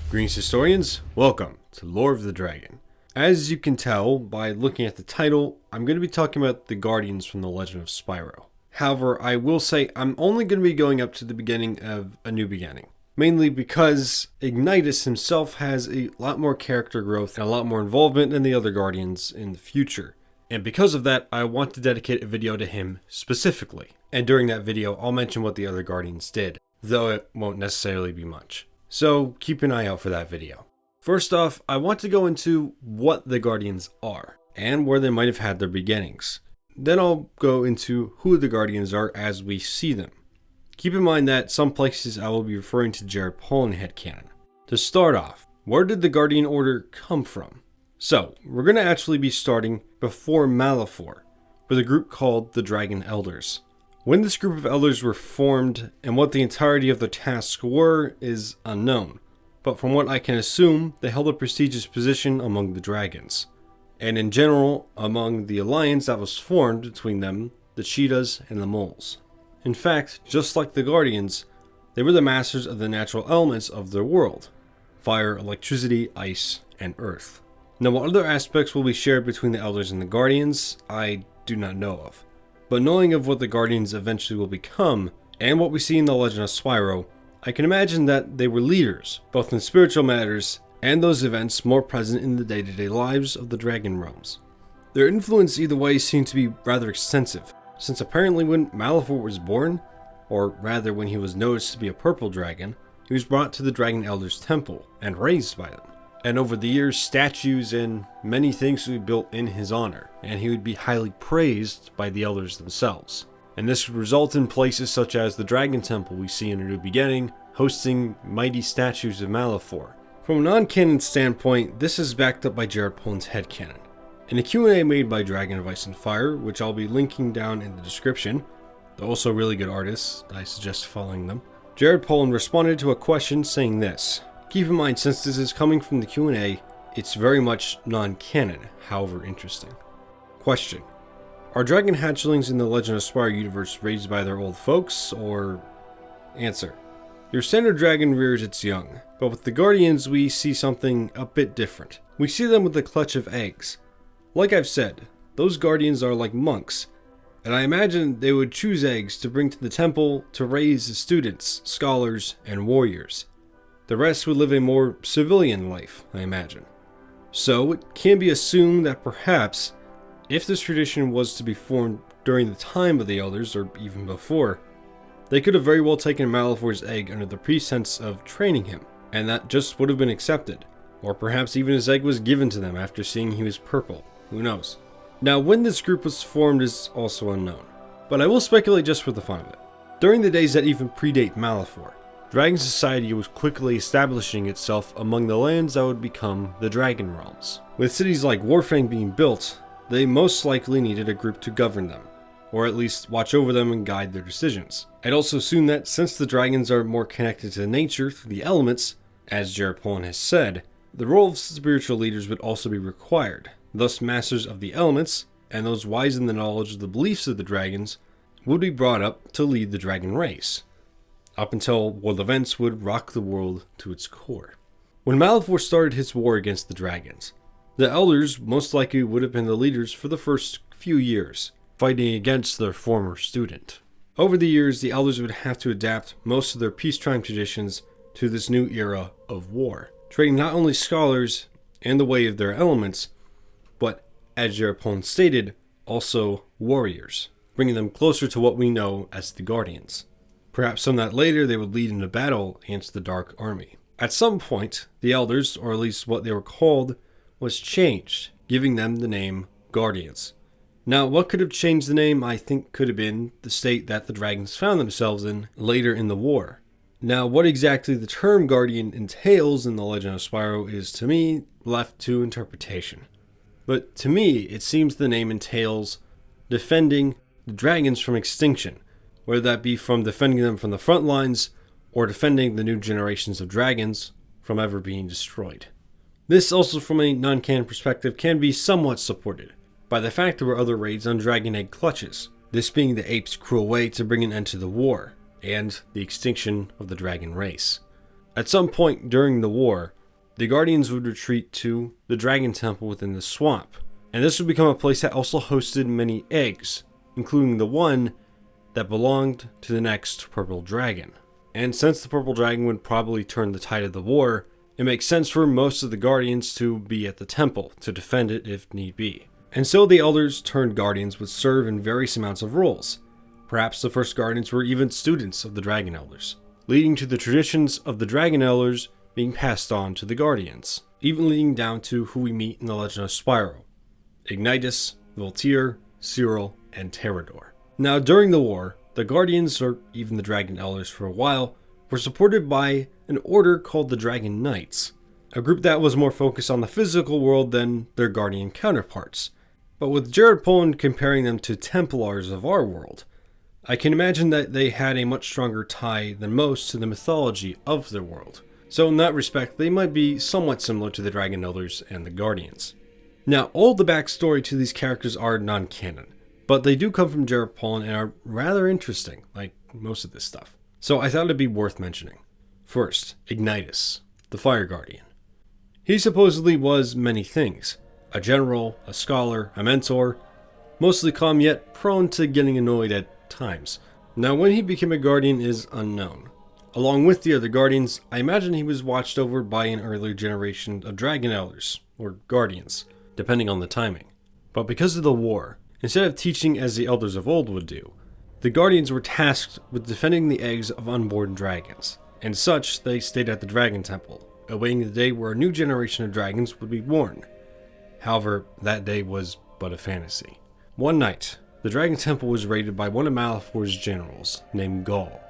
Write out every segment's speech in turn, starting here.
Greetings historians, welcome to Lore of the Dragon. As you can tell by looking at the title, I'm going to be talking about the Guardians from the Legend of Spyro. However, I will say I'm only going to be going up to the beginning of A New Beginning. Mainly because Ignitus himself has a lot more character growth and a lot more involvement than the other Guardians in the future. And because of that, I want to dedicate a video to him specifically. And during that video, I'll mention what the other Guardians did, though it won't necessarily be much. So keep an eye out for that video. First off, I want to go into what the Guardians are, and where they might have had their beginnings. Then I'll go into who the Guardians are as we see them. Keep in mind that some places I will be referring to Jared Polin headcanon. To start off, where did the Guardian Order come from? So, we're going to actually be starting before Malefor, with a group called the Dragon Elders. When this group of elders were formed and what the entirety of their tasks were is unknown, but from what I can assume, they held a prestigious position among the dragons, and in general among the alliance that was formed between them, the cheetahs and the moles. In fact, just like the Guardians, they were the masters of the natural elements of their world: fire, electricity, ice, and earth. Now, what other aspects will be shared between the elders and the Guardians, I do not know of. But knowing of what the Guardians eventually will become, and what we see in the Legend of Spyro, I can imagine that they were leaders, both in spiritual matters and those events more present in the day-to-day lives of the Dragon realms. Their influence either way seemed to be rather extensive, since apparently when Malefor was born, or rather when he was noticed to be a purple dragon, he was brought to the Dragon Elders Temple and raised by them. And over the years, statues and many things would be built in his honor, and he would be highly praised by the elders themselves. And this would result in places such as the Dragon Temple we see in A New Beginning, hosting mighty statues of Malefor. From a non-canon standpoint, this is backed up by Jared Polin's headcanon. In a Q&A made by Dragon of Ice and Fire, which I'll be linking down in the description, they're also really good artists, I suggest following them, Jared Polin responded to a question saying this: "Keep in mind, since this is coming from the Q&A, it's very much non-canon, however interesting. Question: are dragon hatchlings in the Legend of Spyro universe raised by their old folks, or..." Answer: your standard dragon rears its young, but with the Guardians we see something a bit different. We see them with a clutch of eggs. Like I've said, those Guardians are like monks, and I imagine they would choose eggs to bring to the temple to raise as students, scholars, and warriors. The rest would live a more civilian life, I imagine. So it can be assumed that perhaps, if this tradition was to be formed during the time of the Elders, or even before, they could have very well taken Malefor's egg under the pretense of training him, and that just would have been accepted. Or perhaps even his egg was given to them after seeing he was purple. Who knows? Now, when this group was formed is also unknown, but I will speculate just for the fun of it. During the days that even predate Malefor, Dragon Society was quickly establishing itself among the lands that would become the Dragon Realms. With cities like Warfang being built, they most likely needed a group to govern them, or at least watch over them and guide their decisions. I'd also assume that since the dragons are more connected to nature through the elements, as Jared Polin has said, the role of spiritual leaders would also be required. Thus, masters of the elements, and those wise in the knowledge of the beliefs of the dragons, would be brought up to lead the dragon race, up until world events would rock the world to its core. When Malefor started his war against the dragons, the elders most likely would have been the leaders for the first few years, fighting against their former student. Over the years, the elders would have to adapt most of their peacetime traditions to this new era of war, training not only scholars and the way of their elements, but, as Jared Polin stated, also warriors, bringing them closer to what we know as the Guardians. Perhaps some that later they would lead into battle against the Dark Army. At some point, the Elders, or at least what they were called, was changed, giving them the name Guardians. Now, what could have changed the name, I think could have been the state that the dragons found themselves in later in the war. Now, what exactly the term Guardian entails in the Legend of Spyro is, to me, left to interpretation. But to me, it seems the name entails defending the dragons from extinction, whether that be from defending them from the front lines, or defending the new generations of dragons from ever being destroyed. This also, from a non-canon perspective, can be somewhat supported by the fact there were other raids on dragon egg clutches, this being the apes' cruel way to bring an end to the war, and the extinction of the dragon race. At some point during the war, the Guardians would retreat to the Dragon Temple within the swamp, and this would become a place that also hosted many eggs, including the one that belonged to the next Purple Dragon. And since the Purple Dragon would probably turn the tide of the war, it makes sense for most of the Guardians to be at the temple to defend it if need be. And so the Elders turned Guardians would serve in various amounts of roles. Perhaps the first Guardians were even students of the Dragon Elders, leading to the traditions of the Dragon Elders being passed on to the Guardians, even leading down to who we meet in the Legend of Spyro: Ignitus, Voltaire, Cyril, and Terrador. Now, during the war, the Guardians, or even the Dragon Elders for a while, were supported by an order called the Dragon Knights, a group that was more focused on the physical world than their Guardian counterparts. But with Jared Poland comparing them to Templars of our world, I can imagine that they had a much stronger tie than most to the mythology of their world. So in that respect, they might be somewhat similar to the Dragon Elders and the Guardians. Now, all the backstory to these characters are non-canon, but they do come from Jared Poland and are rather interesting, like most of this stuff. So I thought it'd be worth mentioning. First, Ignitus, the Fire Guardian. He supposedly was many things: a general, a scholar, a mentor, mostly calm yet prone to getting annoyed at times. Now, when he became a Guardian is unknown. Along with the other Guardians, I imagine he was watched over by an earlier generation of Dragon Elders, or Guardians, depending on the timing. But because of the war, instead of teaching as the Elders of old would do, the Guardians were tasked with defending the eggs of unborn dragons, and such they stayed at the Dragon Temple, awaiting the day where a new generation of dragons would be born. However, that day was but a fantasy. One night, the Dragon Temple was raided by one of Malefor's generals, named Gaul,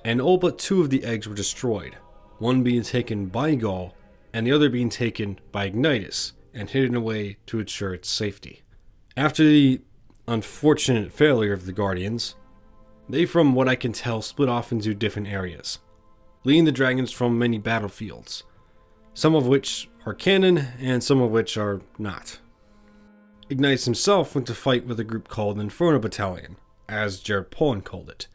and all but 2 of the eggs were destroyed, one being taken by Gaul, and the other being taken by Ignitus, and hidden away to ensure its safety. After the unfortunate failure of the Guardians, they, from what I can tell, split off into different areas, leading the dragons from many battlefields, some of which are canon and some of which are not. Ignitus himself went to fight with a group called Inferno Battalion, as Jared Poland called it.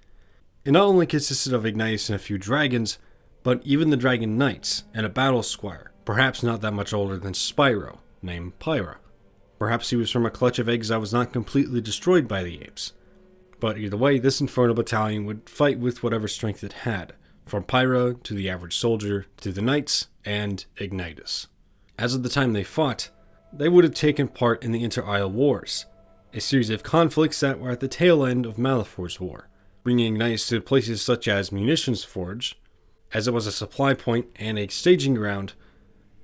It not only consisted of Ignitus and a few dragons, but even the Dragon Knights and a battle squire, perhaps not that much older than Spyro, named Pyra. Perhaps he was from a clutch of eggs that was not completely destroyed by the apes. But either way, this Inferno Battalion would fight with whatever strength it had, from Pyra to the average soldier to the Knights and Ignitus. As of the time they fought, they would have taken part in the Inter-Isle Wars, a series of conflicts that were at the tail end of Malefor's War, bringing Ignitus to places such as Munitions Forge, as it was a supply point and a staging ground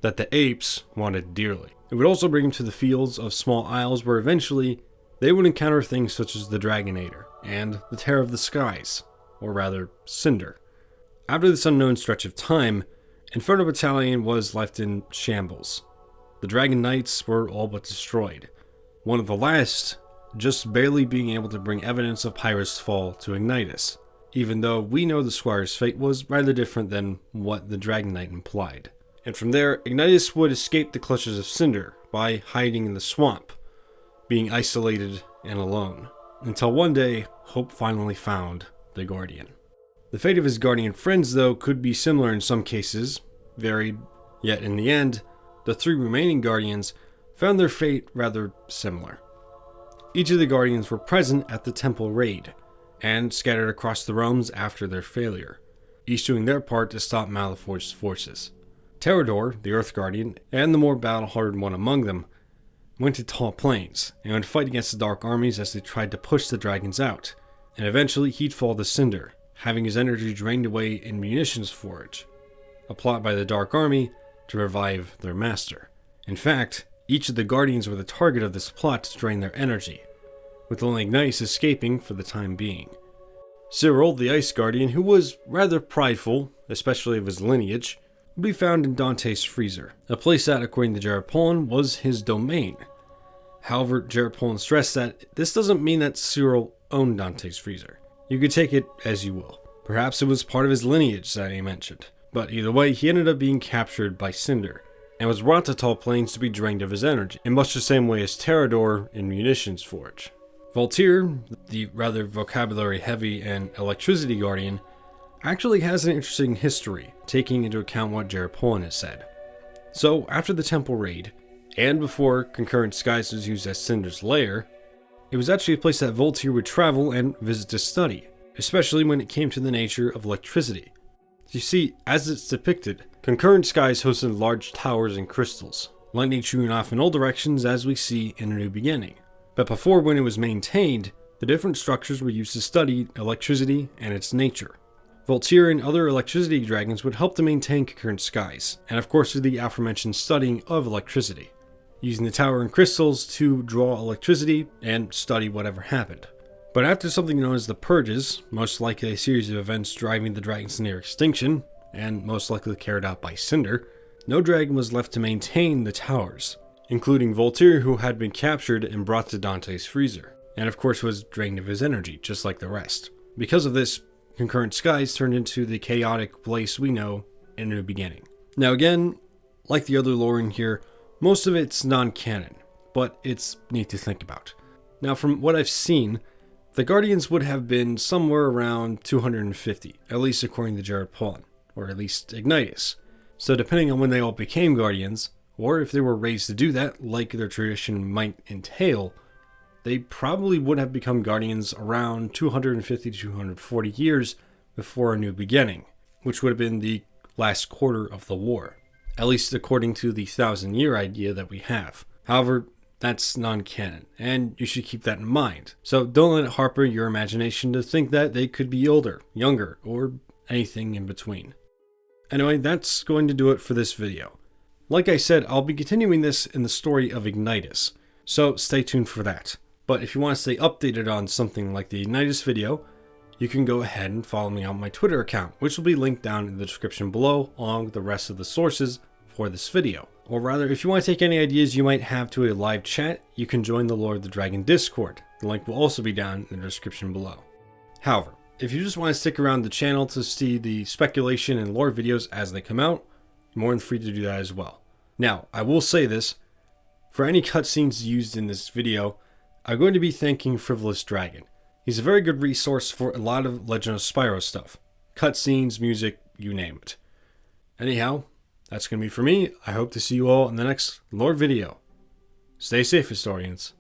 that the apes wanted dearly. It would also bring him to the fields of small isles where eventually they would encounter things such as the Dragonator and the Terror of the Skies, or rather, Cinder. After this unknown stretch of time, Inferno Battalion was left in shambles. The Dragon Knights were all but destroyed, one of the last just barely being able to bring evidence of Pyra's fall to Ignitus, even though we know the Squire's fate was rather different than what the Dragon Knight implied. And from there, Ignitus would escape the clutches of Cinder by hiding in the swamp, being isolated and alone, until one day, hope finally found the Guardian. The fate of his Guardian friends, though, could be similar in some cases, varied, yet in the end, the 3 remaining Guardians found their fate rather similar. Each of the Guardians were present at the temple raid, and scattered across the realms after their failure, each doing their part to stop Malefor's forces. Terrador, the Earth Guardian, and the more battle-hardened one among them, went to Tall Plains and would fight against the Dark Armies as they tried to push the dragons out, and eventually he'd fall to Cinder, having his energy drained away in Munitions Forge, a plot by the Dark Army to revive their master. In fact, each of the Guardians were the target of this plot to drain their energy, with only Ignitus escaping for the time being. Cyril, the Ice Guardian, who was rather prideful, especially of his lineage, would be found in Dante's Freezer, a place that, according to Jared Poland, was his domain. However, Jared Poland stressed that this doesn't mean that Cyril owned Dante's Freezer. You could take it as you will. Perhaps it was part of his lineage that he mentioned, but either way, he ended up being captured by Cinder, and was brought to Tall Plains to be drained of his energy, in much the same way as Terrador in Munitions Forge. Voltaire, the rather vocabulary-heavy and electricity guardian, actually has an interesting history, taking into account what Jared Poland has said. So after the temple raid, and before Concurrent Skies was used as Cinder's lair, it was actually a place that Voltaire would travel and visit to study, especially when it came to the nature of electricity. You see, as it's depicted, Concurrent Skies hosted large towers and crystals, lightning shooting off in all directions as we see in A New Beginning. But before, when it was maintained, the different structures were used to study electricity and its nature. Voltaire and other electricity dragons would help to maintain Concurrent Skies, and of course the aforementioned studying of electricity, using the tower and crystals to draw electricity and study whatever happened. But after something known as the Purges, most likely a series of events driving the dragons to near extinction, and most likely carried out by Cinder, no dragon was left to maintain the towers, including Voltaire, who had been captured and brought to Dante's freezer, and of course was drained of his energy, just like the rest. Because of this, Concurrent Skies turned into the chaotic place we know in A New Beginning. Now again, like the other lore in here, most of it's non-canon, but it's neat to think about. Now from what I've seen, the Guardians would have been somewhere around 250, at least according to Jared Paulin, or at least Ignitus. So depending on when they all became Guardians, or if they were raised to do that, like their tradition might entail, they probably would have become Guardians around 250 to 240 years before A New Beginning, which would have been the last quarter of the war, at least according to the 1,000-year idea that we have. However, that's non-canon, and you should keep that in mind. So don't let it harbor your imagination to think that they could be older, younger, or anything in between. Anyway, that's going to do it for this video. Like I said, I'll be continuing this in the story of Ignitus, so stay tuned for that. But if you want to stay updated on something like the Ignitus video, you can go ahead and follow me on my Twitter account, which will be linked down in the description below, along with the rest of the sources for this video. Or rather, if you want to take any ideas you might have to a live chat, you can join the Lord of the Dragon Discord. The link will also be down in the description below. However, if you just want to stick around the channel to see the speculation and lore videos as they come out, you're more than free to do that as well. Now, I will say this, for any cutscenes used in this video, I'm going to be thanking Frivolous Dragon. He's a very good resource for a lot of Legend of Spyro stuff. Cutscenes, music, you name it. Anyhow, that's going to be for me. I hope to see you all in the next lore video. Stay safe, historians.